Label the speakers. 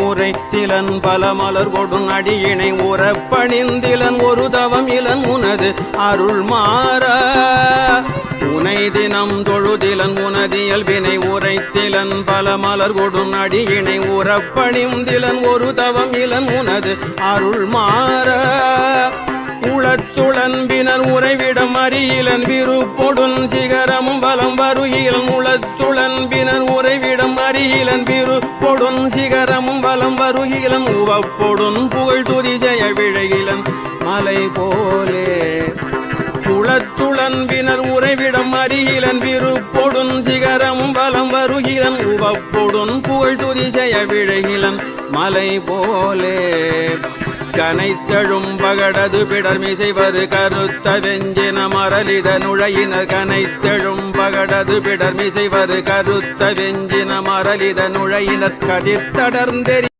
Speaker 1: உரைத்திலன் பல மலர் கொடும் அடியினை உறப்பணிந்திலன் ஒரு தவம் இலன் உனது அருள் மாற உனை தினம் தொழுதிலன் உனதியல் வினை உரைத்திலன் பல மலர் கொடும் அடியினை உறப்பணிந்திலன் ஒரு தவம் இலன் உனது அருள் மாற உளத்துளன்பினர் உறைவிடம் அறியிலன் விருப்பொடுன் சிகரமும் வலம் வருகிலன் உளத்துளன்பினர் உறைவிடம் அறியிலன் விருப்பொடுன் சிகரமும் வலம் வருகிலன் உவப்பொடுன் புகழ் துதிசெய விழைகிலன் மலை போலே உளத்துளன்பினர் உறைவிடம் அறியிலன் விருப்பொடுன் சிகரமும் வலம் வருகிலன் உவப்பொடுன் புகழ் துதிசெய விழைகிலன் மலை போலே கனைத்தழும் பகடது பிடர்மிசைவரு கருத்த வெஞ்சின மரலித நுழையினர் கனைத்தழும் பகடது பிடர்மிசைவரு கருத்த வெஞ்சின மரலித நுழையினர் கதிர்த்தடர்ந்தெறி